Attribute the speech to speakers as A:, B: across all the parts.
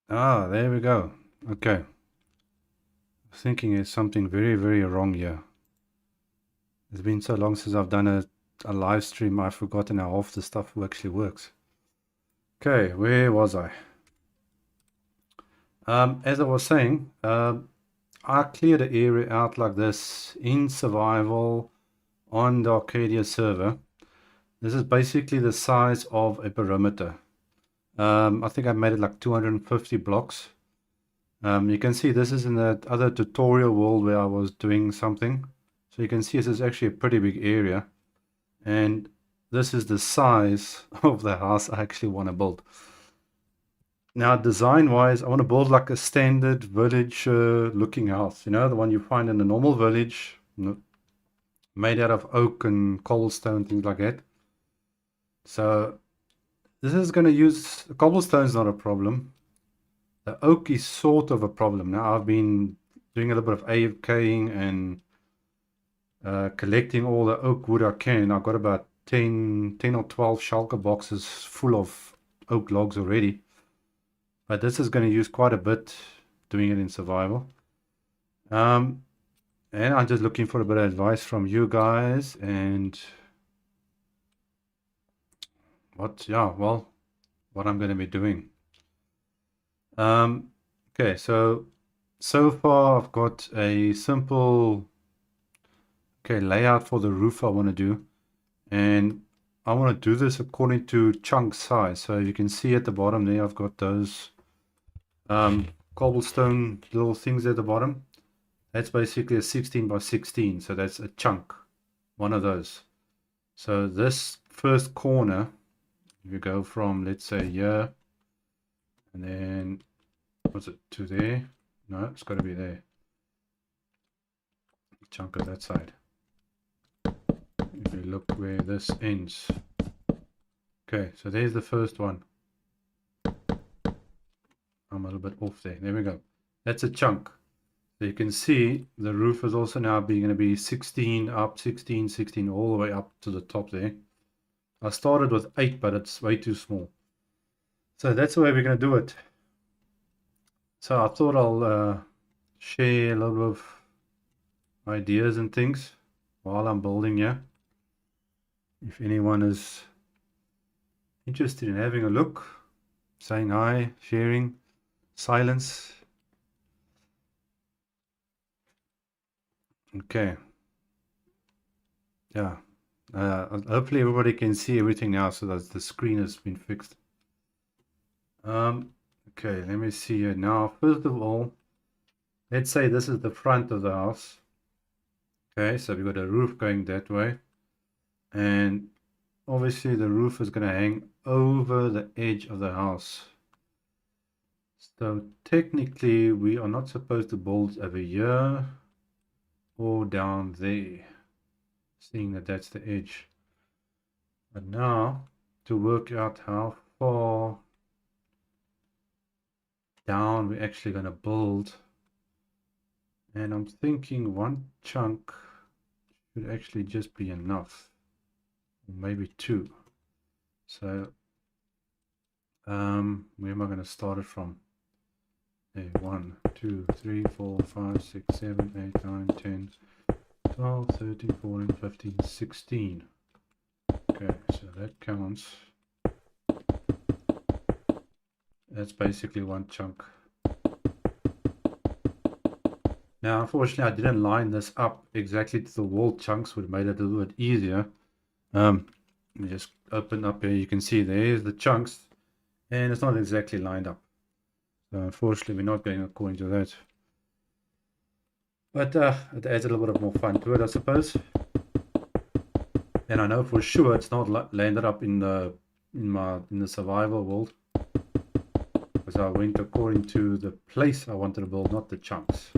A: Ah, there we go. Okay. Thinking there's something very, very wrong here. It's been so long since I've done a live stream, I've forgotten how half the stuff actually works. Okay, where was I? As I was saying, I cleared the area out like this in survival on the Arcadia server. This is basically the size of a perimeter. I think I made it like 250 blocks. You can see this is in that other tutorial world where I was doing something. So you can see this is actually a pretty big area. And this is the size of the house I actually want to build. Now, design-wise, I want to build like a standard village looking house. You know, the one you find in a normal village, made out of oak and cobblestone, things like that. So this is going to use, cobblestone is not a problem. The oak is sort of a problem. Now, I've been doing a little bit of AFKing and collecting all the oak wood I can. I've got about 10 or 12 shulker boxes full of oak logs already. But this is going to use quite a bit doing it in survival. And I'm just looking for a bit of advice from you guys and what I'm going to be doing. Okay, so far I've got a simple layout for the roof I want to do, and I want to do this according to chunk size. So you can see at the bottom there I've got those cobblestone little things at the bottom. That's basically a 16 by 16, so that's a chunk, one of those. So this first corner, if you go from, let's say, here, and then, what's it, to there? No, it's got to be there. Chunk of that side. If you look where this ends. Okay, so there's the first one. I'm a little bit off there. There we go. That's a chunk. So you can see the roof is also now going to be 16 up, 16, 16, all the way up to the top there. I started with 8, but it's way too small. So that's the way we're going to do it. So I thought I'll share a little bit of ideas and things while I'm building here. If anyone is interested in having a look, saying hi, sharing, silence. Okay. Yeah. Hopefully everybody can see everything now so that the screen has been fixed. Okay, let me see here now. First of all, let's say this is the front of the house. Okay, so we've got a roof going that way. And obviously the roof is going to hang over the edge of the house. So technically we are not supposed to build over here or down there, seeing that that's the edge. But now to work out how far down we're actually going to build, and I'm thinking one chunk should actually just be enough, or maybe 2. So where am I going to start it from? 1, 2, 3, 4, 5, 6, 7, 8, 9, 10, 12, 13, 14, 15, 16. Okay, so that counts. That's basically one chunk. Now, unfortunately, I didn't line this up exactly to the wall chunks, would have made it a little bit easier. Let me just open up here. You can see there's the chunks, and it's not exactly lined up. So unfortunately, we're not going according to that. But it adds a little bit of more fun to it, I suppose. And I know for sure it's not landed up in the survival world, because I went according to the place I wanted to build, not the chunks.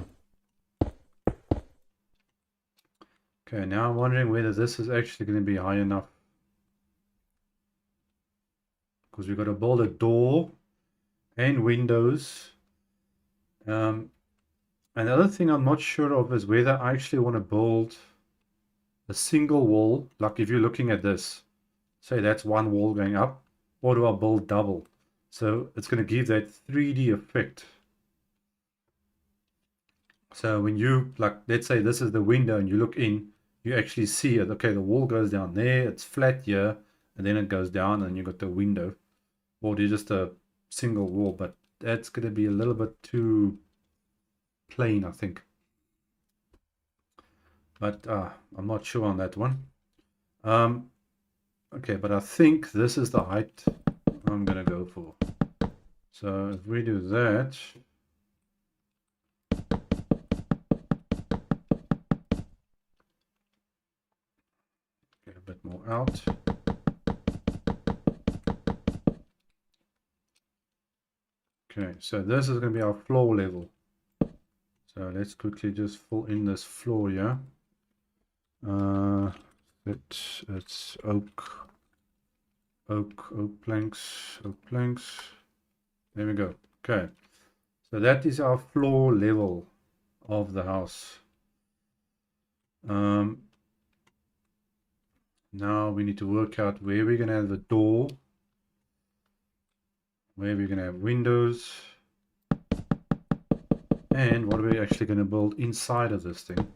A: Okay, now I'm wondering whether this is actually going to be high enough, because we've got to build a door and windows. Another thing I'm not sure of is whether I actually want to build a single wall, like if you're looking at this, say that's one wall going up, or do I build double? So it's going to give that 3D effect. So when you, like, let's say this is the window and you look in, you actually see it. Okay, the wall goes down there, it's flat here, and then it goes down and you got the window. Or there's just a single wall, but that's going to be a little bit too plain, I think. But I'm not sure on that one. Okay, but I think this is the height I'm going to go for. So if we do that, get a bit more out. Okay, so this is going to be our floor level. So let's quickly just fill in this floor here. It's oak planks. There we go. Okay, so that is our floor level of the house. Now we need to work out where we're going to have the door, where we're going to have windows, and what we're actually going to build inside of this thing.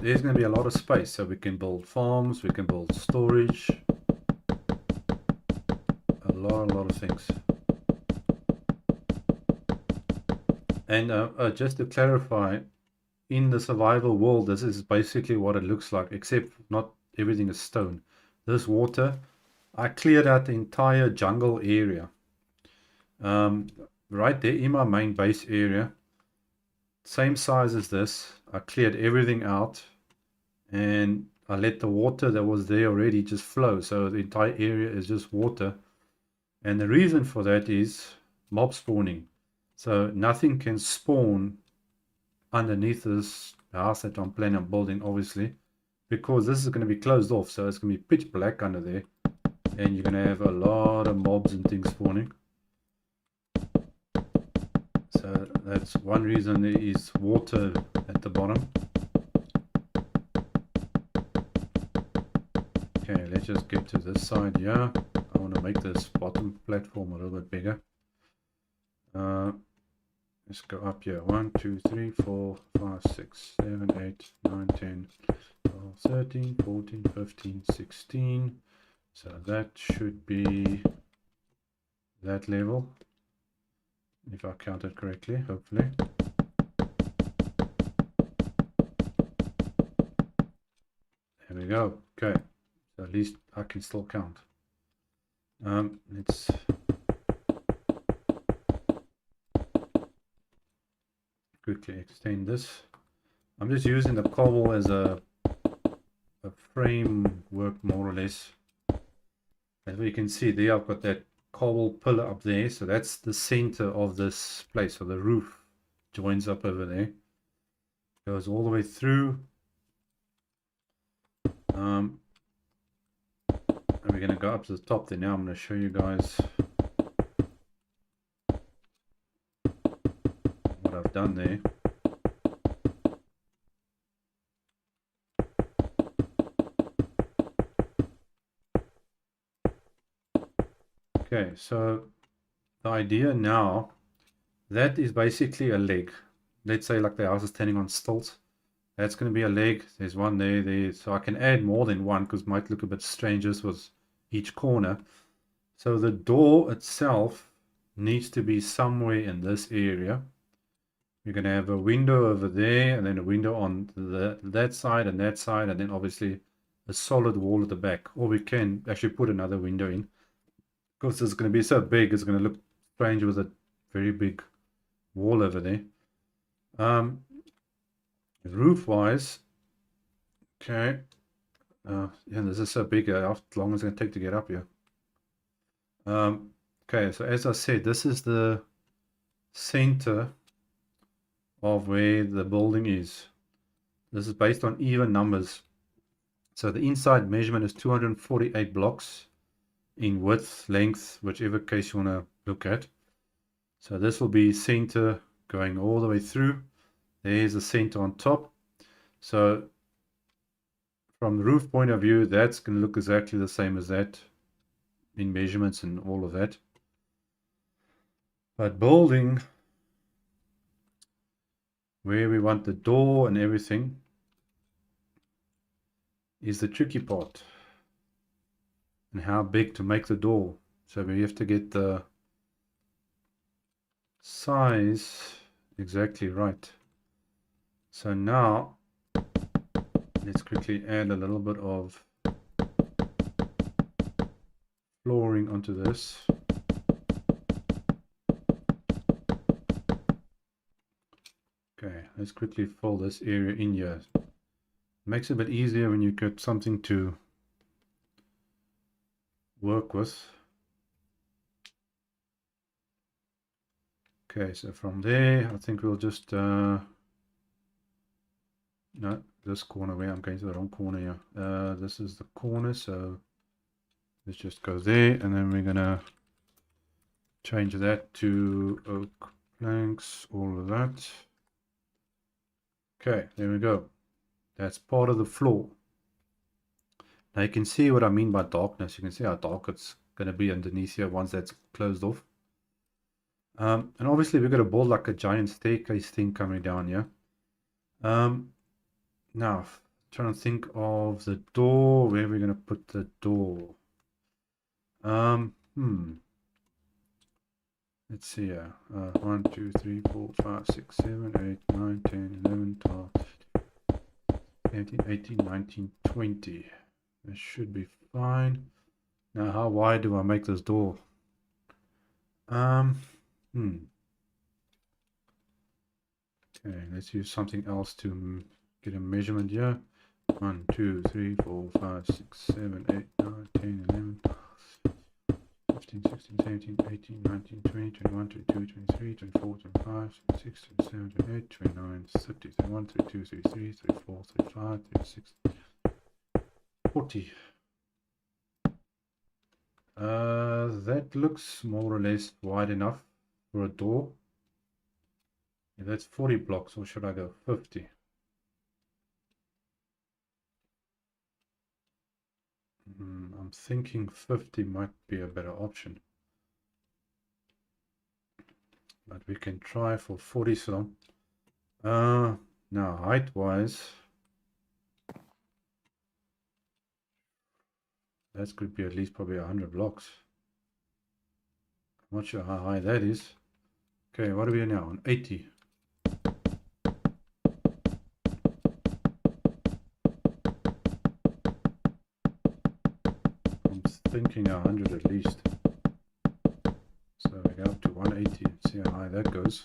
A: There's going to be a lot of space, so we can build farms, we can build storage, a lot of things. And just to clarify, in the survival world, this is basically what it looks like, except not everything is stone. This water, I cleared out the entire jungle area. Right there in my main base area, same size as this. I cleared everything out and I let the water that was there already just flow. So the entire area is just water. And the reason for that is mob spawning. So nothing can spawn underneath this house that I'm planning on building, obviously, because this is going to be closed off. So it's going to be pitch black under there. And you're going to have a lot of mobs and things spawning. So that's one reason there is water at the bottom. Okay, let's just get to this side here. I want to make this bottom platform a little bit bigger. Let's go up here. 1, 2, 3, 4, 5, 6, 7, 8, 9, 10, 12, 13, 14, 15, 16. So that should be that level, if I counted correctly, hopefully. There we go. Okay, so at least I can still count. Let's quickly extend this. I'm just using the cobble as a framework, more or less. As you can see there, I've got that cobble pillar up there, so that's the center of this place. So the roof joins up over there, goes all the way through, and we're going to go up to the top there. Now I'm going to show you guys what I've done there. Okay, so the idea now, that is basically a leg. Let's say like the house is standing on stilts. That's going to be a leg. There's one there. So I can add more than one because it might look a bit strange just with each corner. So the door itself needs to be somewhere in this area. You're going to have a window over there, and then a window on that side, and then obviously a solid wall at the back. Or we can actually put another window in. Because it's going to be so big, it's going to look strange with a very big wall over there. Roof-wise, okay. Yeah, this is so big. How long is it going to take to get up here? Okay, so as I said, this is the center of where the building is. This is based on even numbers. So the inside measurement is 248 blocks in width, length, whichever case you want to look at. So this will be center going all the way through. There's a center on top. So from the roof point of view, that's going to look exactly the same as that in measurements and all of that. But building where we want the door and everything is the tricky part. And how big to make the door. So we have to get the size exactly right. So now let's quickly add a little bit of flooring onto this. Okay, let's quickly fill this area in here. It makes it a bit easier when you get something to work with. Okay, so from there, I think we'll just no, this corner where I'm going to the wrong corner here. This is the corner, so let's just go there, and then we're gonna change that to oak planks, all of that. Okay, there we go. That's part of the floor. Now you can see what I mean by darkness. You can see how dark it's going to be underneath here once that's closed off. And obviously we're going to build like a giant staircase thing coming down here. Now, trying to think of the door, where we're going to put the door. Let's see here. 1, 2, 3, 4, 5, 6, 7, 8, 9, 10, 11, 12, 17, 18, 19, 20. That should be fine. Now, how wide do I make this door? Okay, let's use something else to get a measurement here. 1, 2, 3, 4, 5, 6, 7, 8, 9, 10, 11, 15, 16, 17, 18, 19, 20, 21, 22, 23, 24, 25, 26, 27, 28, 29, 30, 31, 32, 33, 34, 35, 36, 40. That looks more or less wide enough for a door. If that's 40 blocks, or should I go 50? I'm thinking 50 might be a better option. But we can try for 40 some. Now height-wise, that could be at least probably 100 blocks. I'm not sure how high that is. Okay, what are we now on? 80. I'm thinking 100 at least. So we go up to 180 and see how high that goes.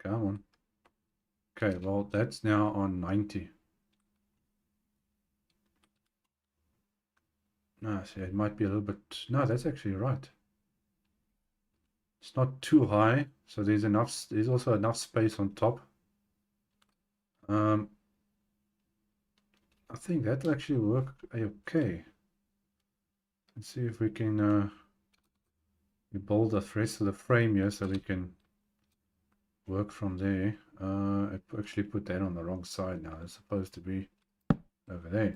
A: Come on. Okay, well, that's now on 90. No, see, it might be a little bit... No, that's actually right. It's not too high, so there's enough. There's also enough space on top. I think that'll actually work okay. Let's see if we can build the rest of the frame here so we can work from there. I actually put that on the wrong side now. It's supposed to be over there.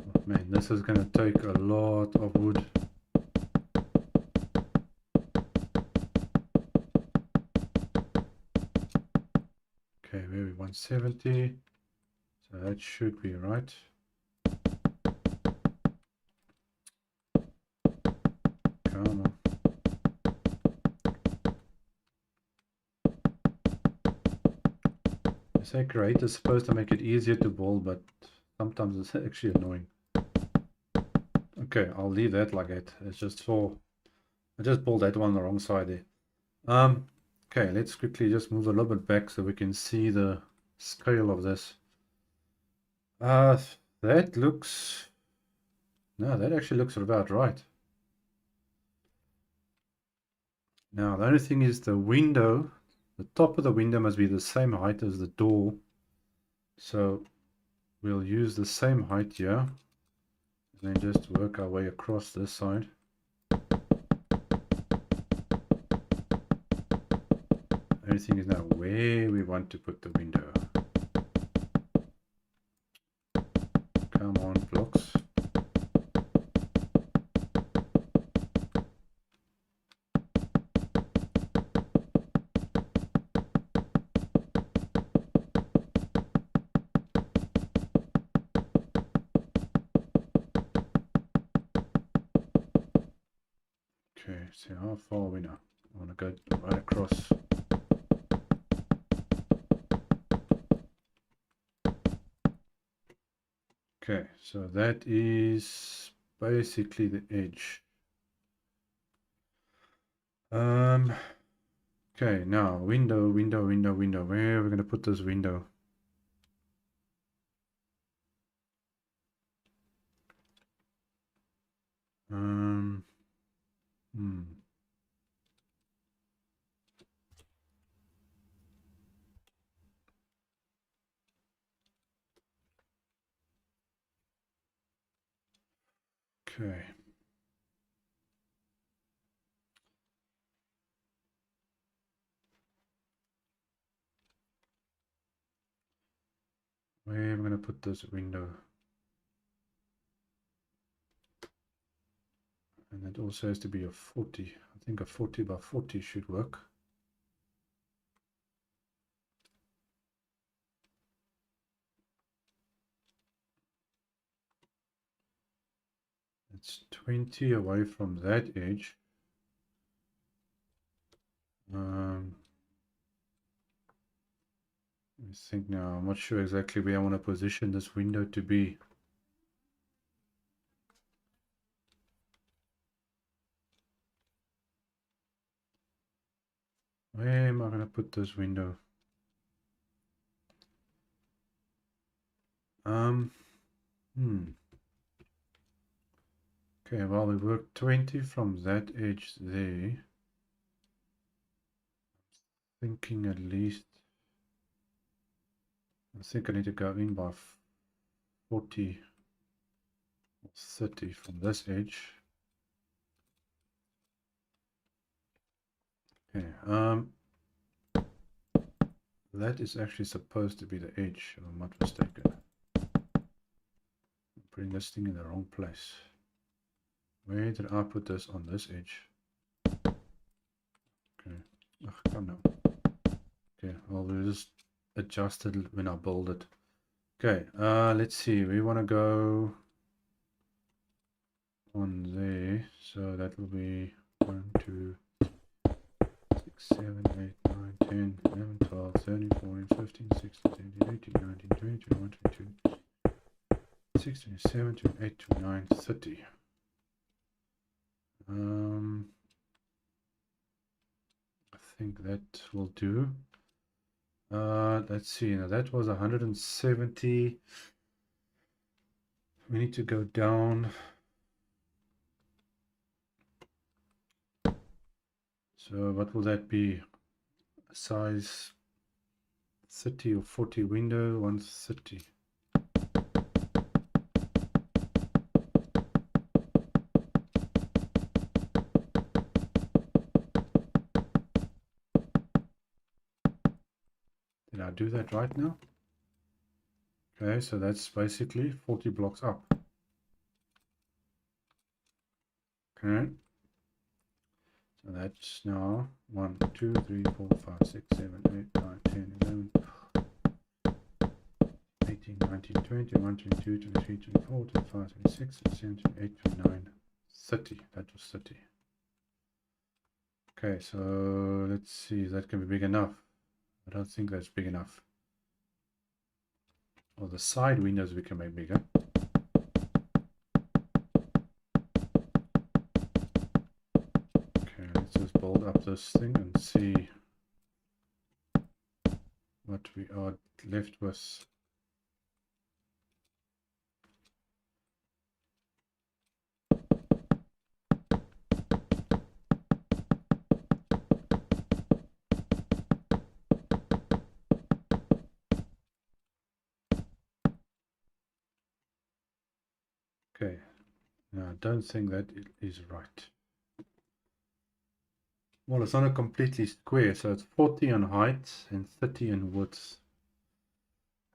A: Oh, man, this is going to take a lot of wood. Okay, maybe 170. So that should be right. Come on. I say create is supposed to make it easier to build, but sometimes it's actually annoying. Okay, I'll leave that like that. It's just for... I just pulled that one on the wrong side there. Okay, let's quickly just move a little bit back so we can see the scale of this. That looks... No, that actually looks about right. Now, the only thing is the window The top of the window must be the same height as the door. So we'll use the same height here. And then just work our way across this side. Everything is now where we want to put the window. Come on, blocks. Okay, so how far are we now? I want to go right across. Okay, so that is basically the edge. Okay, now window. Where are we going to put this window? Hmm. Okay. Where am I going to put this window? And it also has to be a 40. I think a 40 by 40 should work. It's 20 away from that edge. Let me think now. I'm not sure exactly where I want to position this window to be. Where am I going to put this window? Okay, well, we work 20 from that edge there. Thinking at least, I think I need to go in by 40 or 30 from this edge. Okay, that is actually supposed to be the edge, if I'm not mistaken. I'm putting this thing in the wrong place. Where did I put this on this edge? Okay, come now. Okay, well, we'll just adjust it when I build it. Okay, let's see. We want to go on there, so that will be 1, 2, 6, 7, 8, 9, 10, 11, 12, 13, 14, 15, 16, 17, 18, 19, 20, 21, 22, 16, 17, 18, 29, 30. I think that will do. Let's see. Now that was 170. We need to go down. So what will that be? Size 30 or 40 window, 130. Did I do that right now? Okay, so that's basically 40 blocks up. Okay. So that's now 1, 2, 3, 4, 5, 6, 7, 8, 9, 10, 11, 18, 19, 20, 21, 22, 23, 24, 25, 26, 27, 28, 29, 30. That was 30. Okay, so let's see, is that going to be big enough? I don't think that's big enough. Well, the side windows we can make bigger. Okay, let's just build up this thing and see what we are left with. Okay, now I don't think that it is right. Well, it's not a completely square, so it's 40 in height and 30 in width.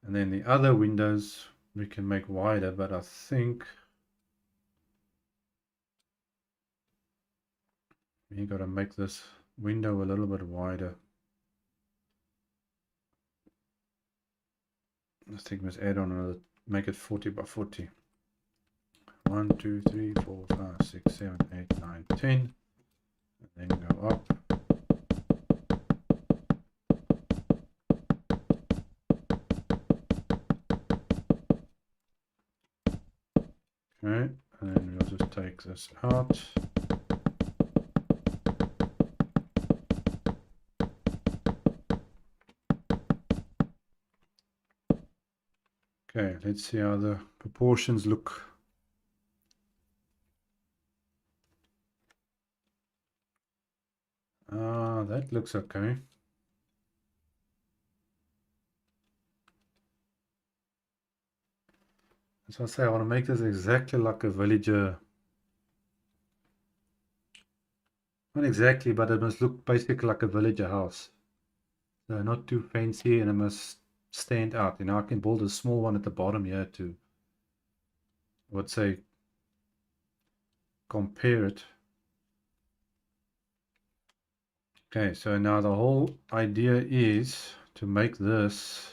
A: And then the other windows we can make wider, but I think we got to make this window a little bit wider. I think we must add on another, make it 40 by 40. 1, 2, 3, 4, 5, 6, 7, 8, 9, 10. And then go up. Okay, and then we'll just take this out. Okay, let's see how the proportions look. That looks okay. As I say, I want to make this exactly like a villager. Not exactly, but it must look basically like a villager house. So not too fancy, and it must stand out. You know, I can build a small one at the bottom here to, I would say, compare it. Okay, so now the whole idea is to make this,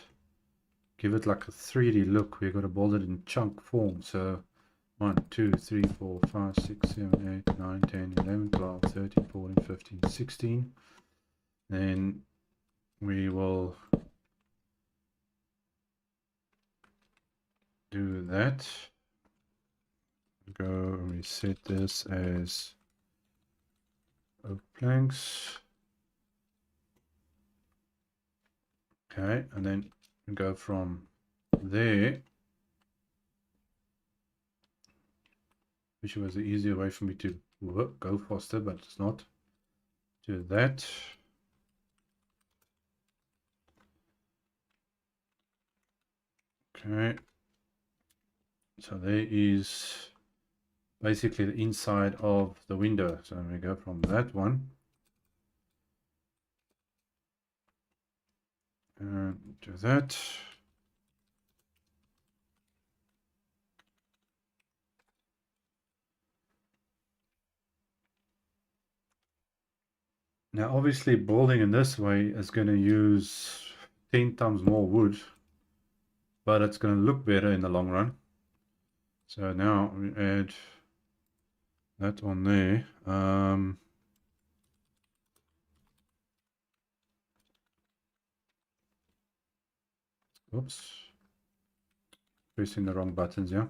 A: give it like a 3D look. We've got to build it in chunk form. So 1, 2, 3, 4, 5, 6, 7, 8, 9, 10, 11, 12, 13, 14, 15, 16. Then we will do that. Go and we set this as oak planks. Okay, and then go from there, which was the easier way for me to work, go faster, but it's not. Do that. Okay, so there is basically the inside of the window. So we go from that one and do that. Now, obviously, building in this way is going to use 10 times more wood, but it's going to look better in the long run. So now we add that on there. Oops, pressing the wrong buttons, yeah.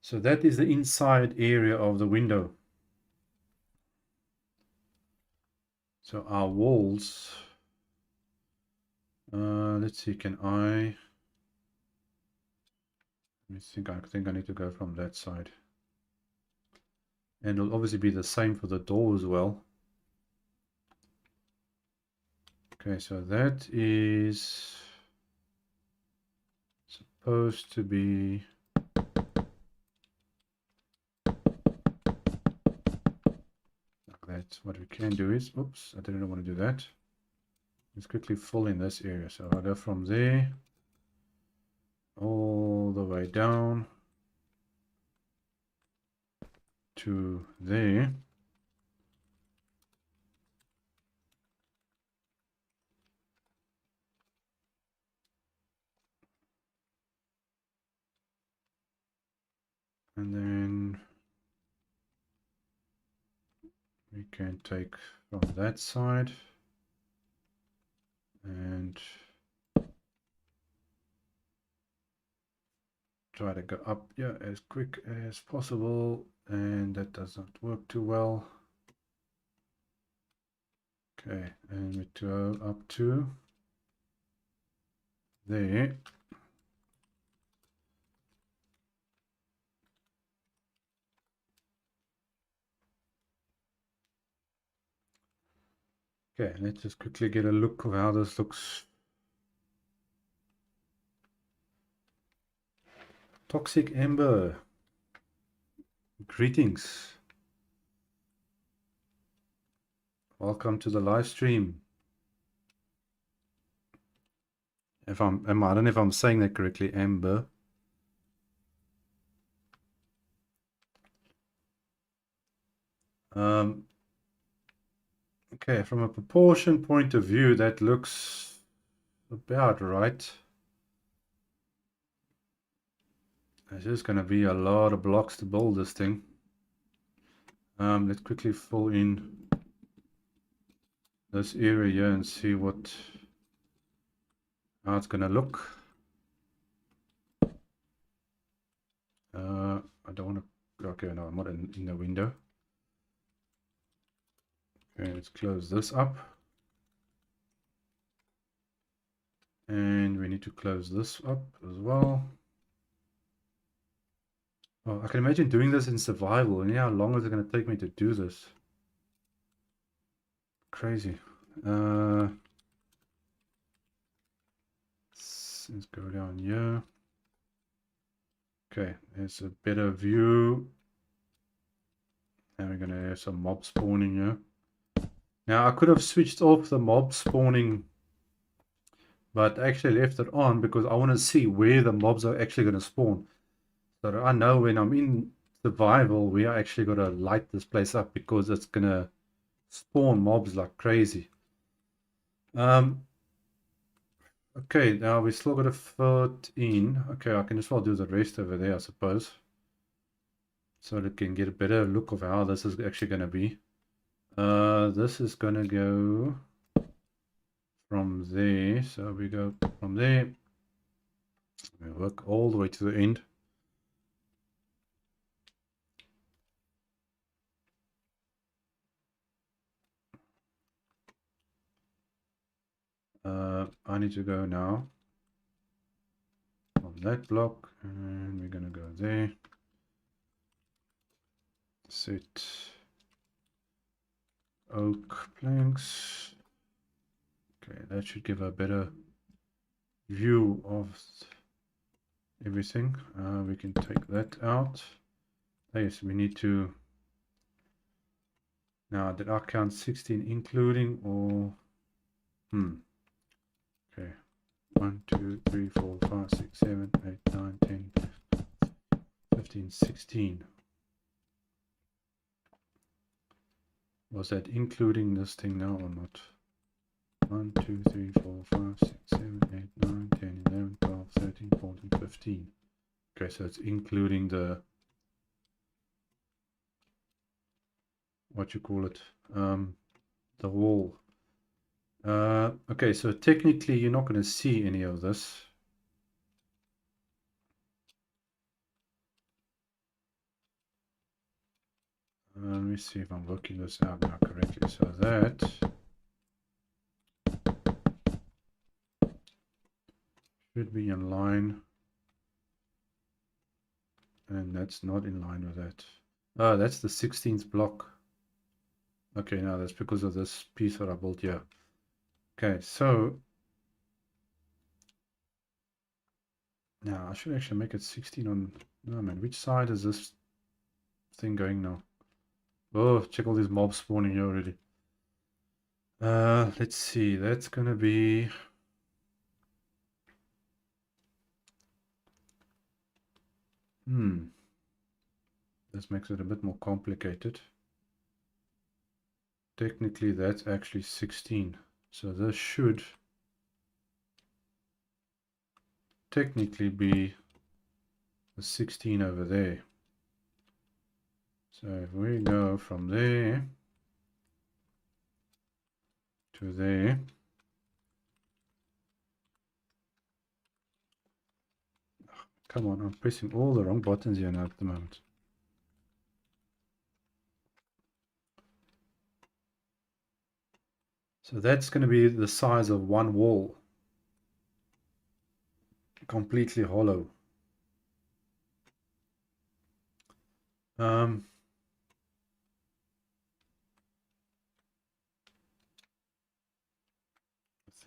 A: So that is the inside area of the window. So our walls, let's see, I think I need to go from that side. And it'll obviously be the same for the door as well. Okay, so that is supposed to be like that. What we can do is, oops, I didn't want to do that. Let's quickly fill in this area. So I'll go from there all the way down to there. And then we can take from that side and try to go up here as quick as possible, and that does not work too well. Okay, and we go up to there. Okay, let's just quickly get a look of how this looks. Toxic Ember, greetings. Welcome to the live stream. I don't know if I'm saying that correctly, Ember. Okay, from a proportion point of view, that looks about right. There's just going to be a lot of blocks to build this thing. Let's quickly fill in this area here and see how it's going to look. I don't want to. Okay, no, I'm not in the window. Okay, let's close this up. And we need to close this up as well. Oh, I can imagine doing this in survival. And how long is it going to take me to do this? Crazy. Let's go down here. Okay, there's a better view. And we're going to have some mob spawning here. Now, I could have switched off the mob spawning, but actually left it on because I want to see where the mobs are actually going to spawn. So that I know when I'm in survival, we are actually going to light this place up because it's going to spawn mobs like crazy. Okay, now we still got to fit in. Okay, I can as well do the rest over there, I suppose. So that can get a better look of how this is actually going to be. This is going to go from there. So we go from there. We work all the way to the end. I need to go now from that block, and we're going to go there. Set oak planks. Okay, that should give a better view of everything. We can take that out. Yes, we need to. Now, did I count 16 including or? Okay. 1, 2, 3, 4, 5, 6, 7, 8, 9, 10, 15, 16. Was that including this thing now or not? 1, 2, 3, 4, 5, 6, 7, 8, 9, 10, 11, 12, 13, 14, 15. Okay, so it's including the, what you call it, the wall. Okay, so technically you're not going to see any of this. Let me see if I'm working this out now correctly. So that should be in line, and that's not in line with that. Oh, that's the 16th block. Okay, now that's because of this piece that I built here. Okay, so now I should actually make it 16 on. No man, which side is this thing going now? Oh, check all these mobs spawning here already. Let's see, that's gonna be this makes it a bit more complicated. Technically that's actually 16, so this should technically be the 16 over there. So if we go from there to there, come on, I'm pressing all the wrong buttons here now at the moment. So that's going to be the size of one wall, completely hollow. I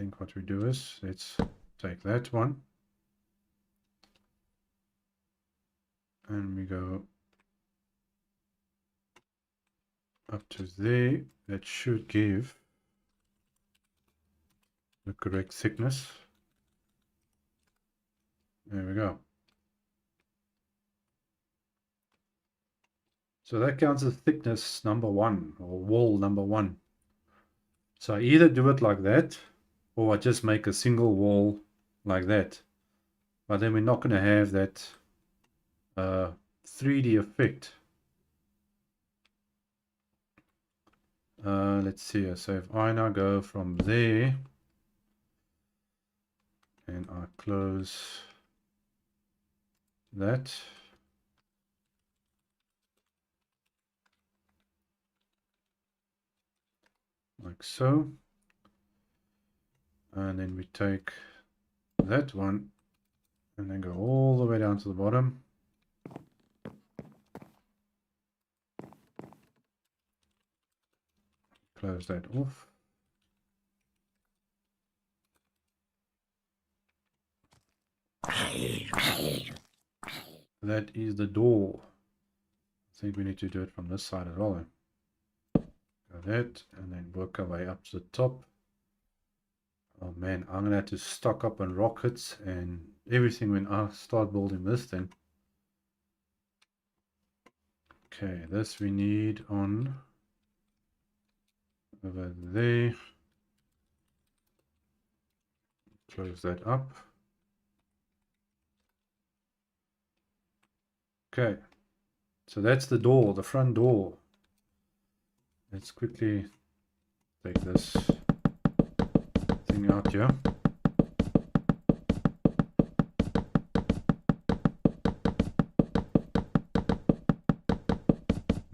A: think what we do is let's take that one. and we go up to there. That should give the correct thickness. There we go. So that counts as thickness number 1, or wall number 1. So I either do it like that, or I just make a single wall like that. But then we're not going to have that 3D effect. Let's see. So if I now go from there and I close that, like so, and then we take that one and then go all the way down to the bottom. Close that off. That is the door. I think we need to do it from this side as well. Go that, and then work our way up to the top. Oh man, I'm gonna have to stock up on rockets and everything when I start building this thing. Okay, this we need on over there. Close that up. Okay, so that's the door, the front door. Let's quickly take this thing out here.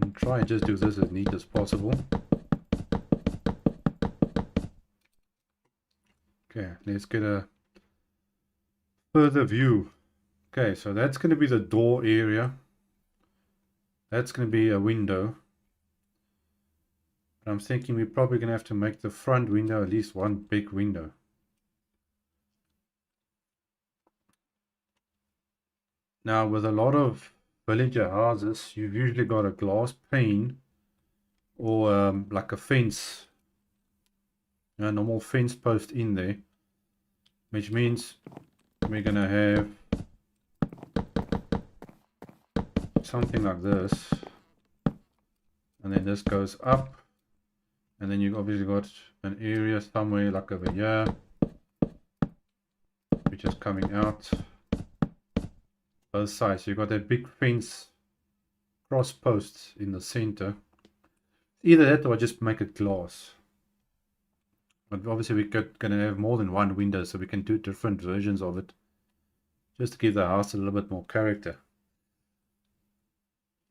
A: And try and just do this as neat as possible. Okay, let's get a further view. Okay, so that's going to be the door area. That's going to be a window. I'm thinking we're probably going to have to make the front window at least one big window. Now, with a lot of villager houses, you've usually got a glass pane or like a fence, a normal fence post in there, which means we're going to have something like this, and then this goes up, and then you've obviously got an area somewhere like over here which is coming out both sides. So you've got that big fence cross posts in the center. Either that or just make it glass. But obviously we're going to have more than one window, so we can do different versions of it just to give the house a little bit more character.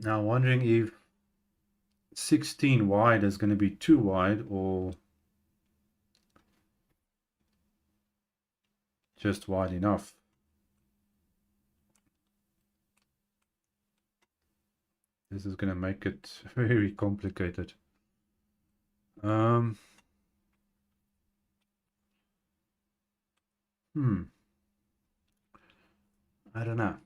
A: Now I'm wondering if 16 wide is going to be too wide or just wide enough. This is going to make it very complicated. I don't know.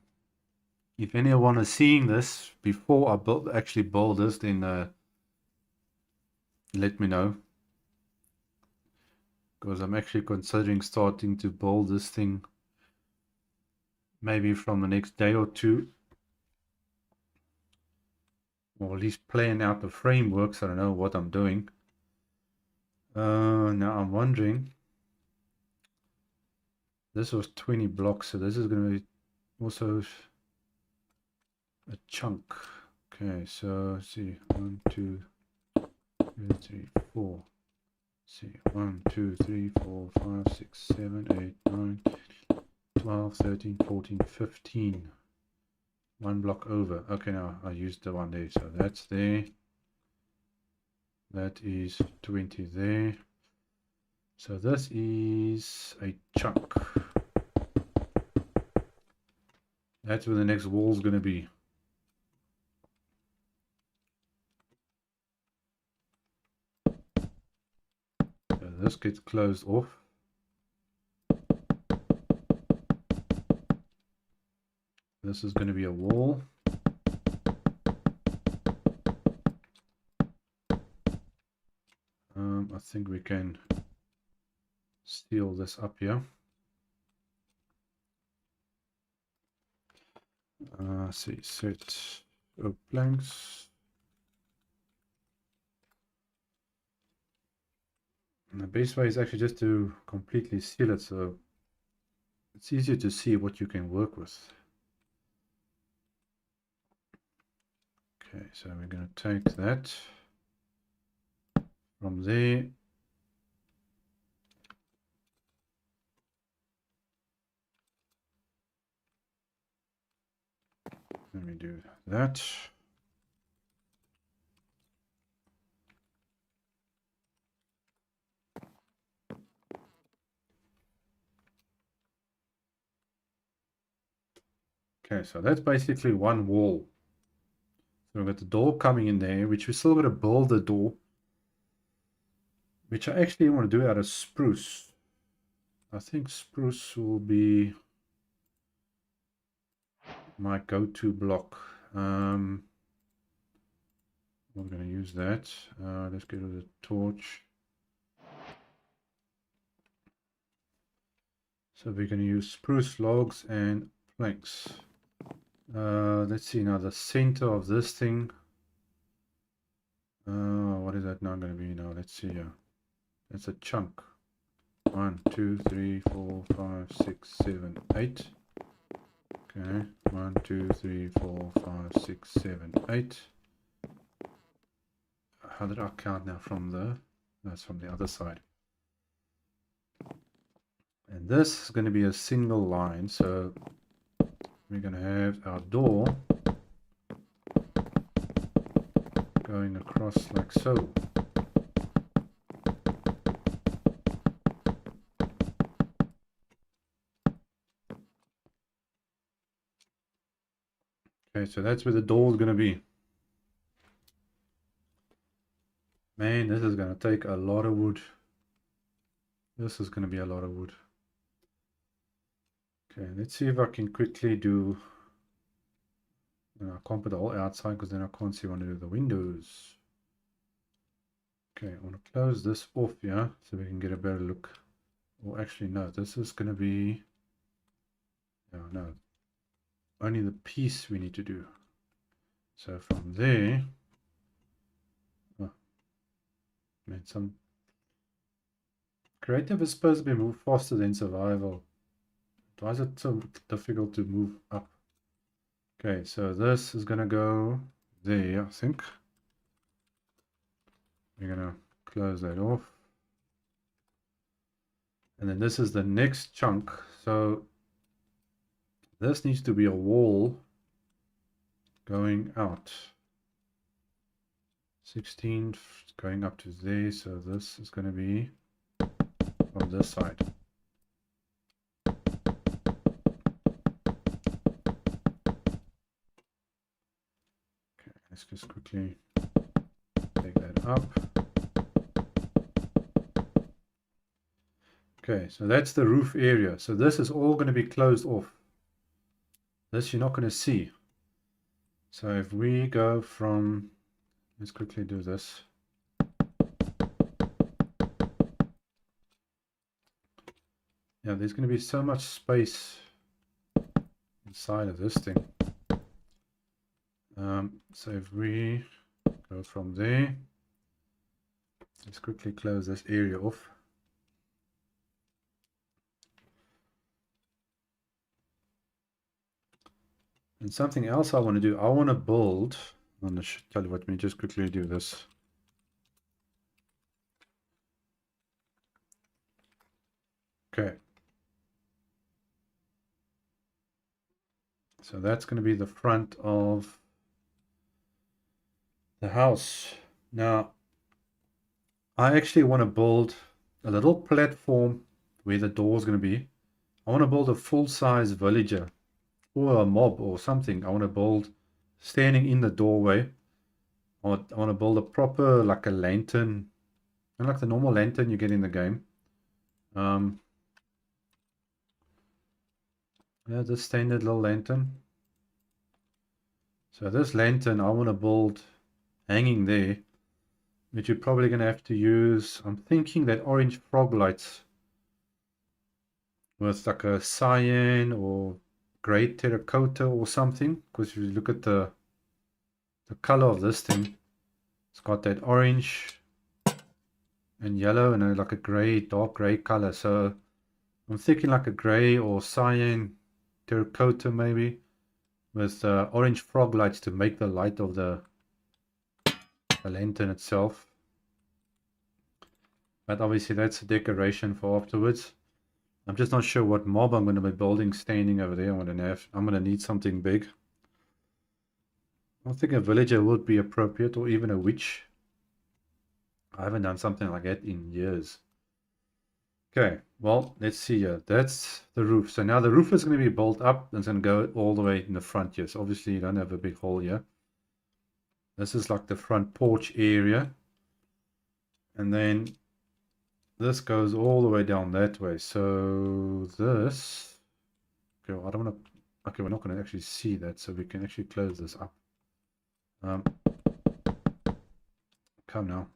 A: If anyone is seeing this before I actually build this, then let me know. Because I'm actually considering starting to build this thing maybe from the next day or two. Or at least plan out the frameworks. I don't know what I'm doing. Now I'm wondering. This was 20 blocks, so this is going to be also a chunk. Okay, so let's see, 1, 2, 3, 4. Let's see, 1, 2, 3, 4, 5, 6, 7, 8, 9, 12, 13, 14, 15. One block over. Okay, now I used the one there, so that's there. That is 20 there. So this is a chunk. That's where the next wall is going to be. So this gets closed off. This is going to be a wall. think we can seal this up here. See, set blanks. And the best way is actually just to completely seal it, so it's easier to see what you can work with. Okay, so we're going to take that from there. Let me do that. Okay, so that's basically one wall. So we've got the door coming in there, which we still got to build the door, which I actually want to do out of spruce. I think spruce will be my go-to block. I'm going to use that. Let's get rid of the torch. So we're going to use spruce logs and planks. Let's see now the center of this thing. What is that now going to be now? Let's see here. That's a chunk. 1, 2, 3, 4, 5, 6, 7, 8. Okay, 1, 2, 3, 4, 5, 6, 7, 8. How did I count now from the? That's from the other side. And this is going to be a single line, so we're going to have our door going across like so. Okay, so that's where the door is going to be. Man, this is going to take a lot of wood. This is going to be a lot of wood. Okay, let's see if I can quickly do... I can't put it all outside because then I can't see when to do the windows. Okay, I want to close this off here so we can get a better look. Or actually, no, this is going to be... No, only the piece we need to do. So from there... Oh, man, some... Creative is supposed to be moved faster than survival. Why is it so difficult to move up? Okay, so this is going to go there, I think. We're going to close that off. And then this is the next chunk. So this needs to be a wall going out. 16 going up to there. So this is going to be on this side. Okay, let's just quickly take that up. Okay, so that's the roof area. So this is all going to be closed off. This you're not going to see. So if we go from, let's quickly do this. Yeah, there's going to be so much space inside of this thing. So if we go from there, let's quickly close this area off. And something else I want to do, I want to build, I'm going to tell you what, let me just quickly do this. Okay. So that's going to be the front of the house. Now, I actually want to build a little platform where the door is going to be. I want to build a full-size villager or a mob or something. I want to build standing in the doorway. I want to build a proper, like a lantern, and like the normal lantern you get in the game. Yeah, this standard little lantern. So this lantern I want to build hanging there, that you're probably going to have to use, I'm thinking that orange frog lights with like a cyan or gray terracotta or something, because if you look at the color of this thing, it's got that orange and yellow and like a gray, dark gray color. So I'm thinking like a gray or cyan terracotta maybe with orange frog lights to make the light of the lantern itself. But obviously that's a decoration for afterwards. I'm just not sure what mob I'm going to be building standing over there. I'm going to need something big. I think a villager would be appropriate, or even a witch. I haven't done something like that in years. Okay, well, let's see here. That's the roof. So now the roof is going to be built up and it's going to go all the way in the front here. So obviously you don't have a big hole here. This is like the front porch area. And then this goes all the way down that way. So this, okay, well, I don't want to, okay, we're not going to actually see that. So we can actually close this up. Come now.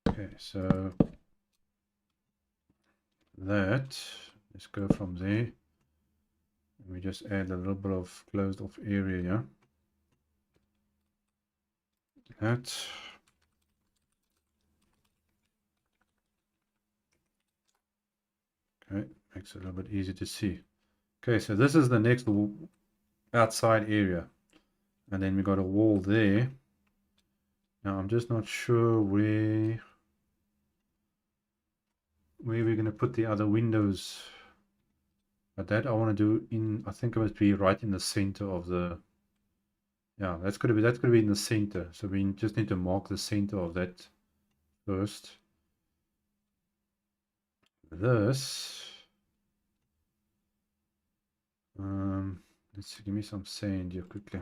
A: Okay, so that, let's go from there. We just add a little bit of closed off area here. That. Okay, makes it a little bit easier to see. Okay, so this is the next outside area. And then we got a wall there. Now I'm just not sure where we're going to put the other windows. But that I want to do in, I think it must be right in the center of the, yeah, that's going to be in the center. So we just need to mark the center of that first. This, let's give me some sand here quickly.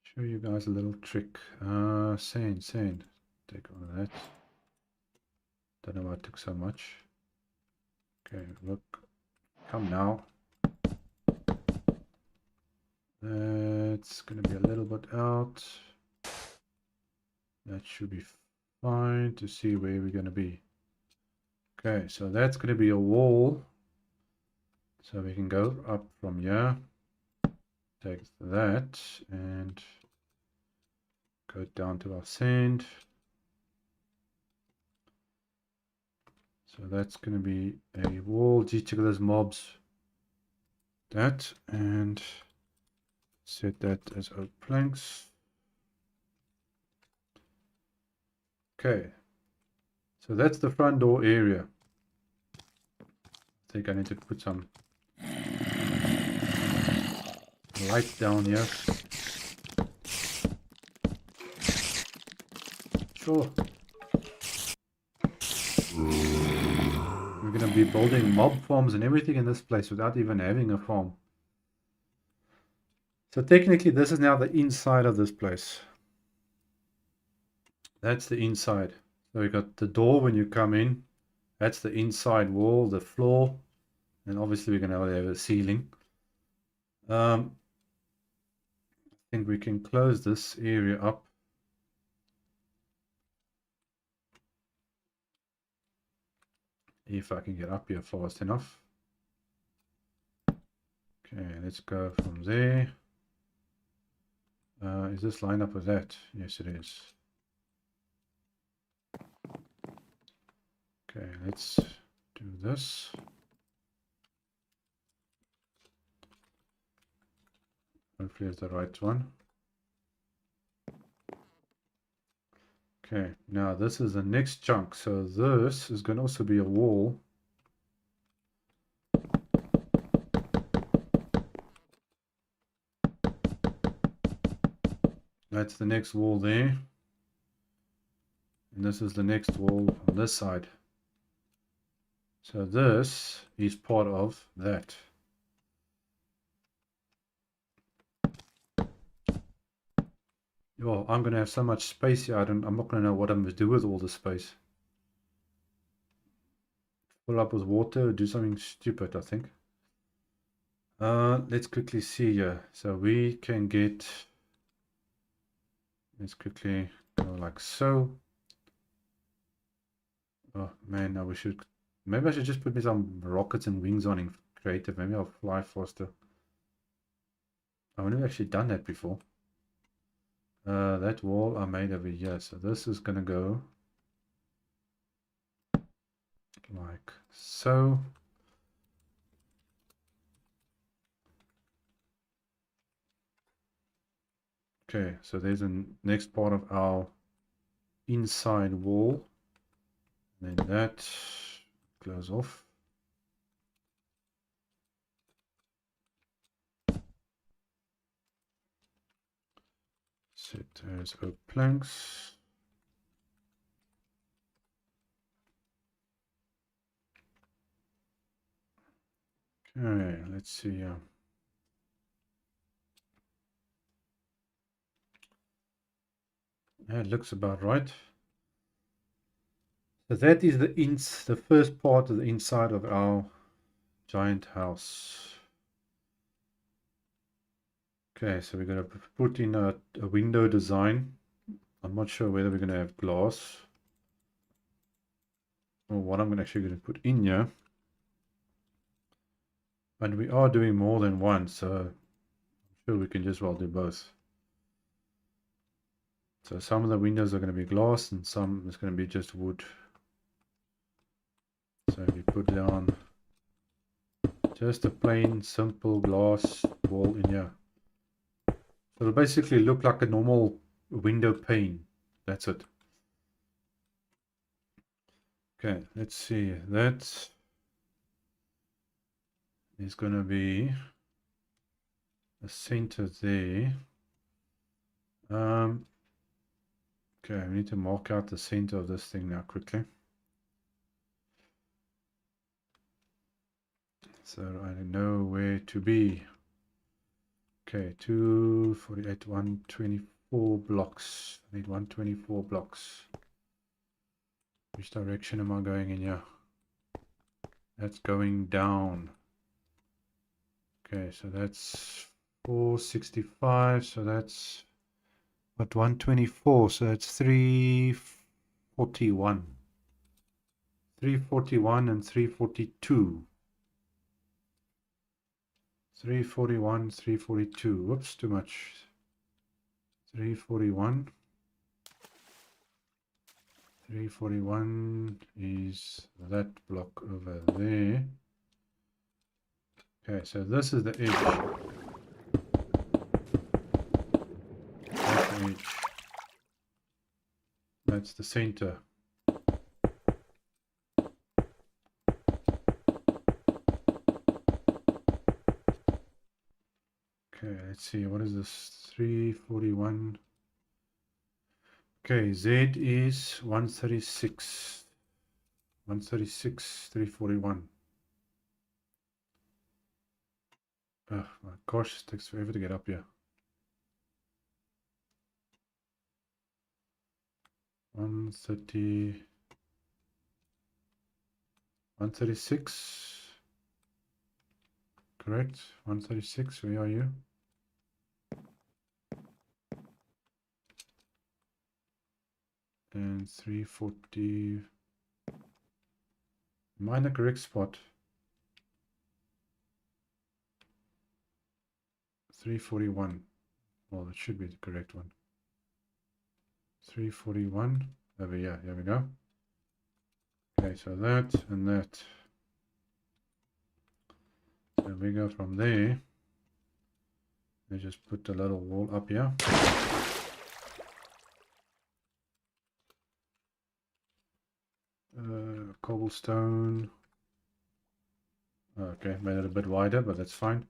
A: Show you guys a little trick. Sand. Take all of that. Don't know why it took so much. Okay, look. Come now. That's gonna be a little bit out. That should be fine to see where we're gonna be. Okay, so that's gonna be a wall. So we can go up from here. Take that and go down to our sand. So that's going to be a wall. Just check those mobs. That and set that as oak planks. Okay. So that's the front door area. I think I need to put some light down here. Sure. We're going to be building mob farms and everything in this place without even having a farm. So technically this is now the inside of this place. That's the inside. So we got the door when you come in. That's the inside wall, the floor. And obviously we're going to have a ceiling. I think we can close this area up. If I can get up here fast enough. Okay, let's go from there. Is this line up with that? Yes, it is. Okay, let's do this. Hopefully it's the right one. Okay, now this is the next chunk. So this is going to also be a wall. That's the next wall there. And this is the next wall on this side. So this is part of that. Oh, I'm going to have so much space here. I'm not going to know what I'm going to do with all the space. Fill up with water, do something stupid, I think. Let's quickly see here. So we can get Let's quickly go like so. Oh man, I wish it. Maybe I should just put me some rockets and wings on in creative. Maybe I'll fly faster. I've never actually done that before. That wall I made over here. So this is gonna go like so. Okay, so there's the next part of our inside wall. And then that close off. Set as oak planks. Okay, let's see. Yeah, it looks about right. So that is the first part of the inside of our giant house. Okay, so we're going to put in a window design. I'm not sure whether we're going to have glass or what I'm actually going to put in here. But we are doing more than one, so I'm sure we can just well do both. So some of the windows are going to be glass and some is going to be just wood. So we put down just a plain simple glass wall in here. So it'll basically look like a normal window pane. That's it. Okay, let's see. That is going to be the center there. Okay, we need to mark out the center of this thing now quickly. So I know where to be. Okay, 248, 124 blocks. I need 124 blocks. Which direction am I going in here? That's going down. Okay, so that's 465. So that's what, 124. So that's 341. 341 and 342. 341, 342. Whoops, too much. 341. 341 is that block over there. Okay, so this is the edge. That's the edge. That's the center. Okay, let's see, what is this? 341. Okay, Z is 136. 136, 341. Oh my gosh, it takes forever to get up here. 130. 136. Correct. 136. Where are you? And 340. Am I in the correct spot? 341. Well, that should be the correct one. 341. Over here. Here we go. Okay, so that and that. So we go from there. We just put the little wall up here. Cobblestone. Okay, made it a bit wider, but that's fine.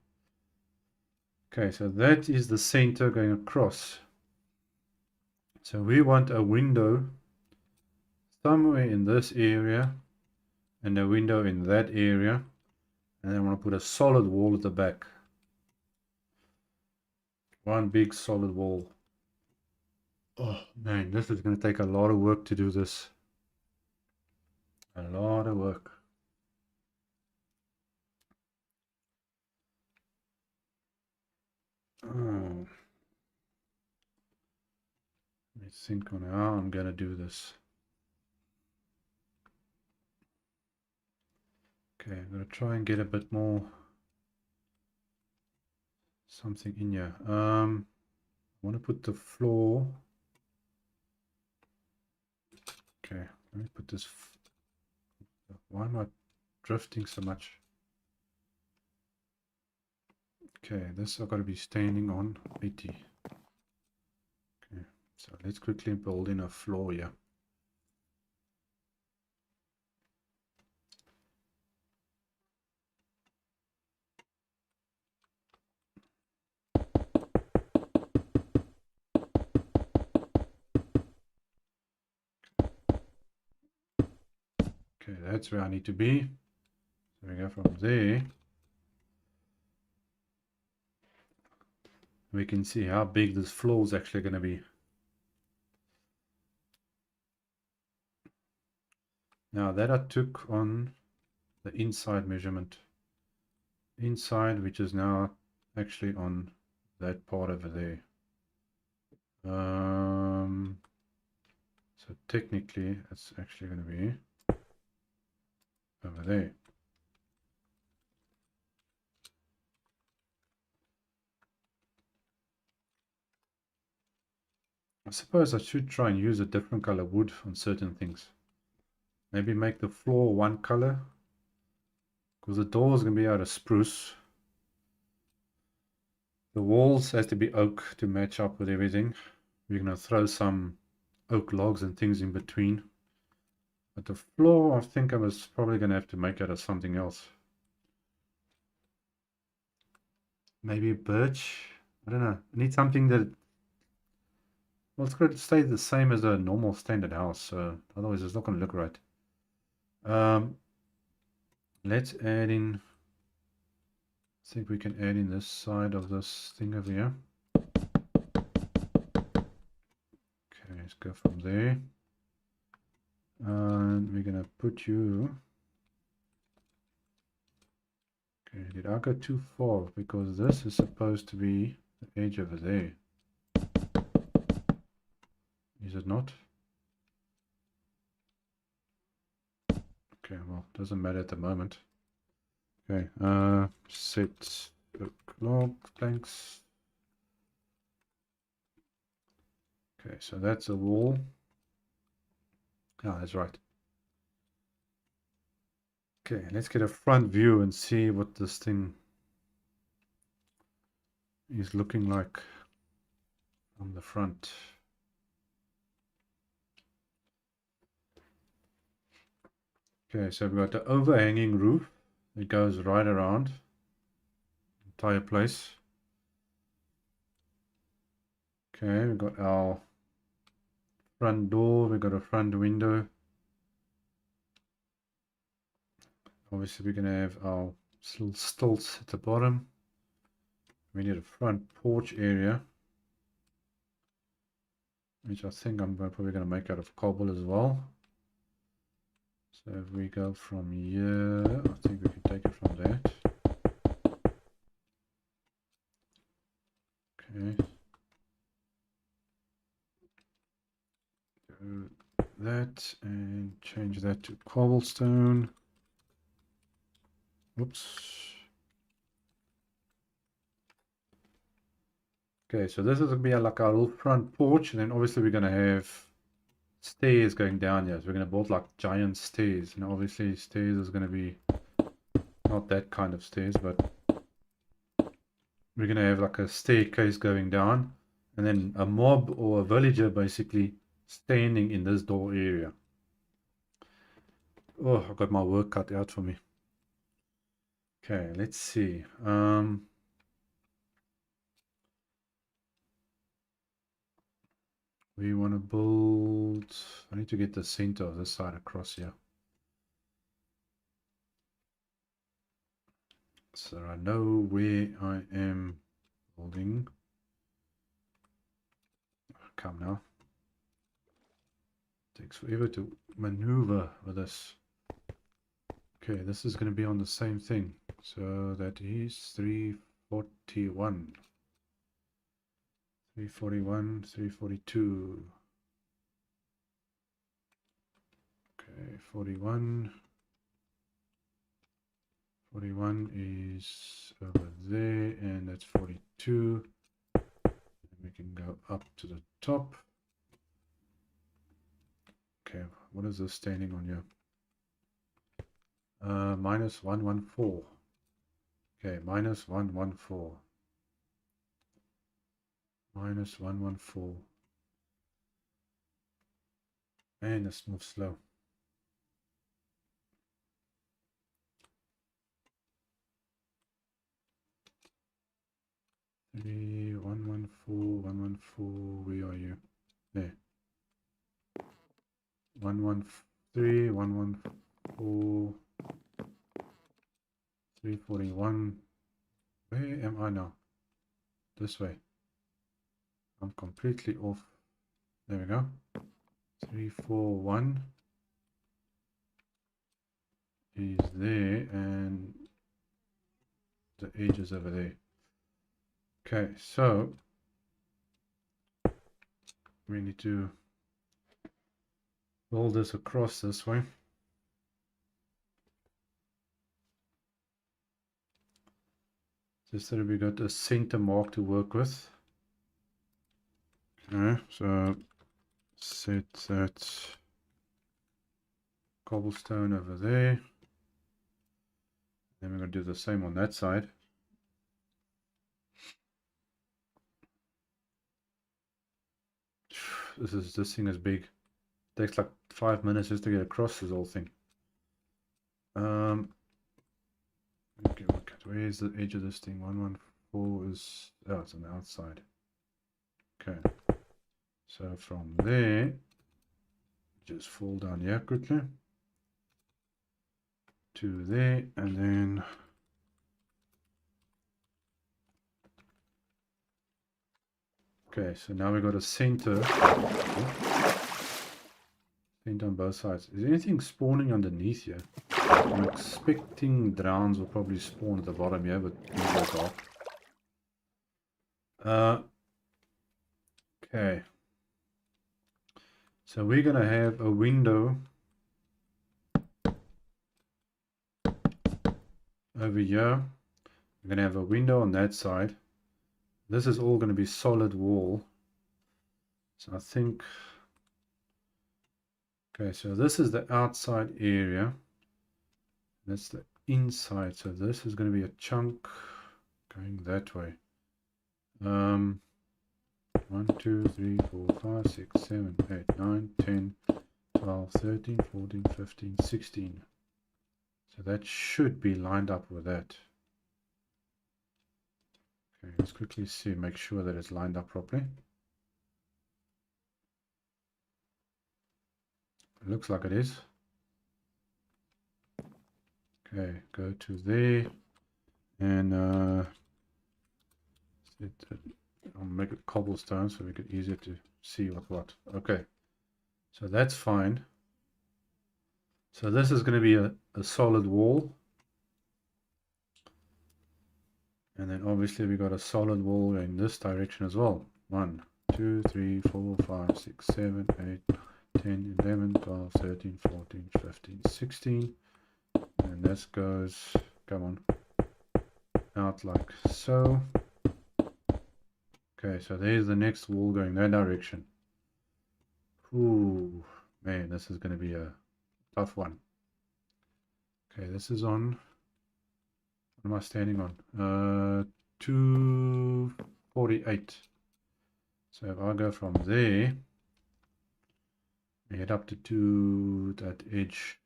A: Okay, so that is the center going across. So we want a window somewhere in this area and a window in that area. And then I want to put a solid wall at the back. One big solid wall. Oh man, this is going to take a lot of work to do this. A lot of work. Oh. me think on how I'm gonna do this. Okay, I'm gonna try and get a bit more something in here. I want to put the floor. Okay, let me put this. Why am I drifting so much? Okay, this I've got to be standing on 80. Okay, so let's quickly build in a floor here. Okay, that's where I need to be. So we go from there. We can see how big this floor is actually going to be. Now that I took on the inside measurement. Inside, which is now actually on that part over there. So technically, it's actually going to be over there. I suppose I should try and use a different color wood on certain things. Maybe make the floor one color, because the door is going to be out of spruce. The walls has to be oak to match up with everything. We're going to throw some oak logs and things in between. But the floor, I think I was probably going to have to make out of something else. Maybe birch. I don't know. I need something that, well, it's going to stay the same as a normal standard house. So otherwise, it's not going to look right. Let's add in. I think we can add in this side of this thing over here. Okay, let's go from there. And we're going to put you. Okay, did I go too far? Because this is supposed to be the edge over there. Is it not? Okay, well, doesn't matter at the moment. Okay, set log planks. Okay, so that's a wall. Ah, that's right. Okay, let's get a front view and see what this thing is looking like on the front. Okay, so we've got the overhanging roof. It goes right around the entire place. Okay, we've got our front door, we've got a front window. Obviously, we're going to have our little stilts at the bottom. We need a front porch area, which I think I'm probably going to make out of cobble as well. So if we go from here, I think we can take it from that. Okay. Do that and change that to cobblestone. Oops. Okay, so this is going to be like our little front porch, and then obviously we're going to have stairs going down here. So we're going to build like giant stairs, and obviously stairs is going to be not that kind of stairs, but we're going to have like a staircase going down, and then a mob or a villager basically standing in this door area. Oh, I've got my work cut out for me. Okay, let's see. We want to build. I need to get the center of this side across here. So I know where I am building. Come now. Takes forever to maneuver with this. Okay, this is going to be on the same thing. So that is 341. 341, 342. 41. 41 is over there, and that's 42. And we can go up to the top. Okay, what is this standing on here? Minus 114. Okay, minus 114. Minus 114. And this moves slow. Three, 114, 114, where are you? There. 113, 114, 341. Where am I now? This way. I'm completely off. There we go. 341 is there, and the edge is over there. Okay, so we need to roll this across this way. Just so that we got a center mark to work with. Okay, so set that cobblestone over there. Then we're going to do the same on that side. This thing is big. It takes like 5 minutes just to get across this whole thing. Okay, look at where is the edge of this thing? 114 is, oh, it's on the outside. Okay, so from there, just fall down here quickly to there, and then okay, so now we got a center. Center on both sides. Is anything spawning underneath here? I'm expecting drowns will probably spawn at the bottom here, but these are okay. So we're gonna have a window over here. We're gonna have a window on that side. This is all gonna be solid wall. So I think, okay, so this is the outside area. That's the inside. So this is going to be a chunk going that way. 1, 2, 3, 4, 5, 6, 7, 8, 9, 10, 12, 13, 14, 15, 16. So that should be lined up with that. Okay, let's quickly see, make sure that it's lined up properly. It looks like it is. Okay, go to there, and I'll make it cobblestone so we get easier to see what. Okay, so that's fine. So this is going to be a solid wall, and then obviously we got a solid wall in this direction as well. 1, 2, 3, 4, 5, 6, 7, 8, 10, 11, 12, 13, 14, 15, 16. And this goes, come on, out like so. Okay, so there's the next wall going that direction. Ooh, man, this is going to be a tough one. Okay, this is on, what am I standing on? 248. So if I go from there, head up to that edge.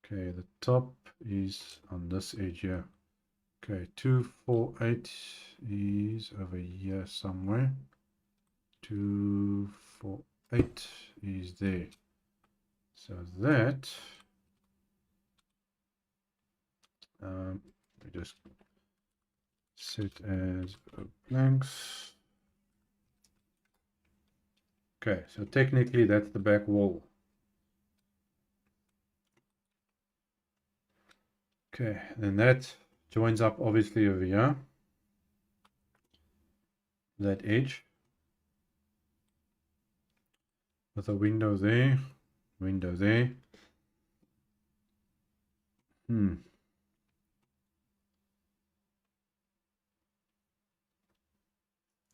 A: Okay, the top is on this edge here. Okay, 248 is over here somewhere. 248 is there. So that we just set as blanks. Okay, so technically that's the back wall. Okay, then that joins up obviously over here. that edge with a window there, window there.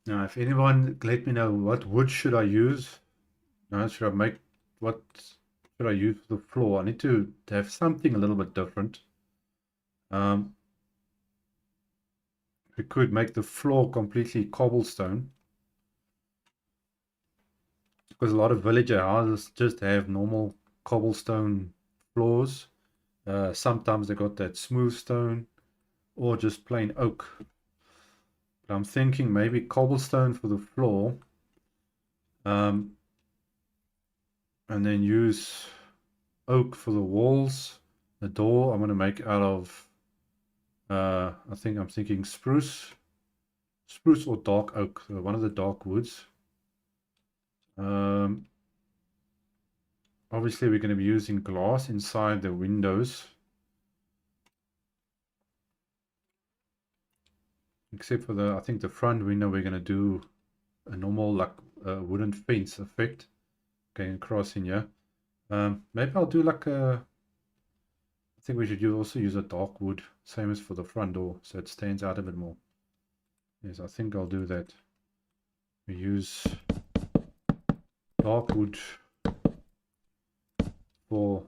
A: Now, if anyone let me know what wood should I use. Now, should I make, what should I use for the floor? I need to have something a little bit different. We could make the floor completely cobblestone, because a lot of villager houses just have normal cobblestone floors. Sometimes they got that smooth stone or just plain oak. But I'm thinking maybe cobblestone for the floor, and then use oak for the walls. The door I'm going to make out of, I'm thinking spruce or dark oak, one of the dark woods. Obviously we're going to be using glass inside the windows, except for I think the front window we're going to do a normal like wooden fence effect going across in here. Maybe I'll do like I think we should also use a dark wood, same as for the front door, so it stands out a bit more. Yes, I think I'll do that. We use dark wood for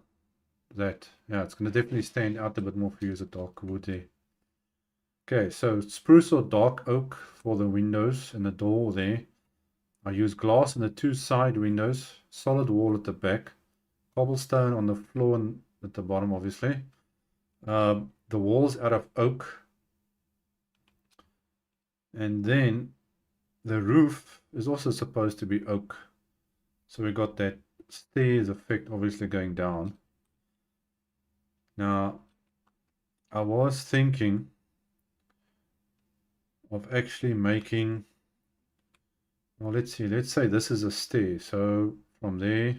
A: that. Yeah, it's going to definitely stand out a bit more if you use a dark wood there. Okay, so spruce or dark oak for the windows and the door there. I use glass in the two side windows, solid wall at the back, cobblestone on the floor and at the bottom, obviously. The walls out of oak. And then the roof is also supposed to be oak. So we got that stairs effect obviously going down. Now, I was thinking of actually making, well, let's see, let's say this is a stair. So from there,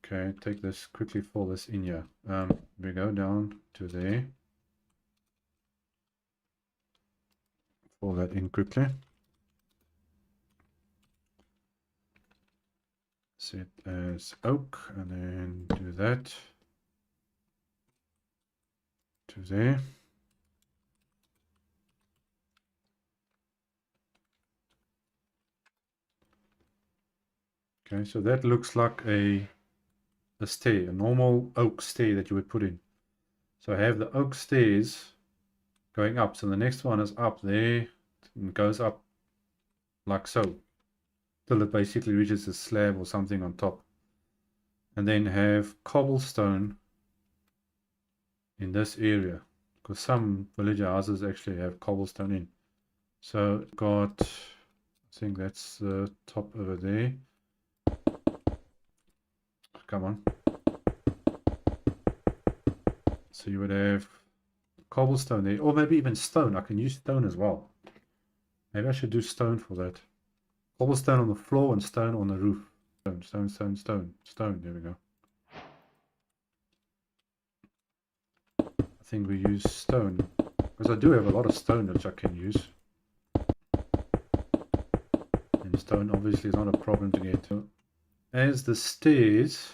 A: okay, take this, quickly fill this in here. We go down to there. Fill that in quickly. Set as oak, and then do that to there. Okay, so that looks like a stair, a normal oak stair that you would put in. So I have the oak stairs going up. So the next one is up there and goes up like so, till it basically reaches a slab or something on top. And then have cobblestone in this area, because some villager houses actually have cobblestone in. So got, I think that's the top over there. Come on. So you would have cobblestone there, or maybe even stone. I can use stone as well. Maybe I should do stone for that. Cobblestone on the floor and stone on the roof. Stone, stone, stone, stone. There we go. I think we use stone, because I do have a lot of stone which I can use. And stone obviously is not a problem to get. So as the stairs,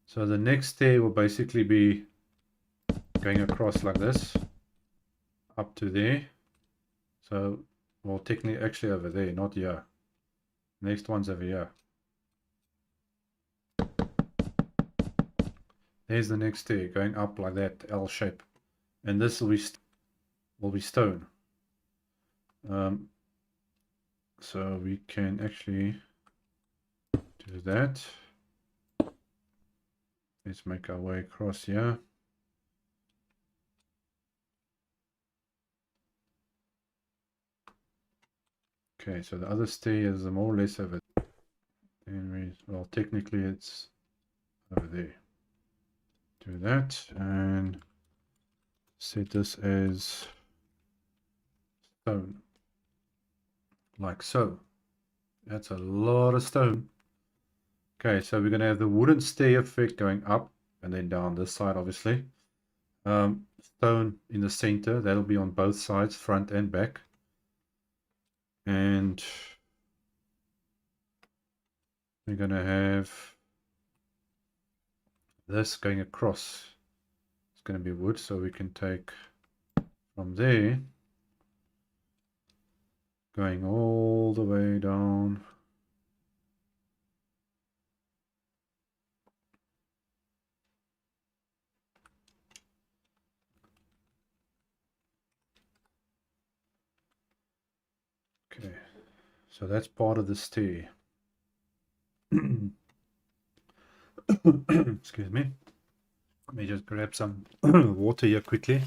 A: so the next stair will basically be going across like this, up to there. So, well, technically actually over there, not here. Next one's over here. There's the next stair going up like that, L shape. And this will be stone. So we can actually do that. Let's make our way across here. Okay, so the other stair is more or less over there. And well, technically it's over there. Do that and set this as stone, like so. That's a lot of stone. Okay, so we're going to have the wooden stair effect going up and then down this side, obviously. Stone in the center, that'll be on both sides, front and back. And we're going to have this going across. It's going to be wood, so we can take from there, going all the way down. Okay, so that's part of the stair. Excuse me. Let me just grab some water here quickly.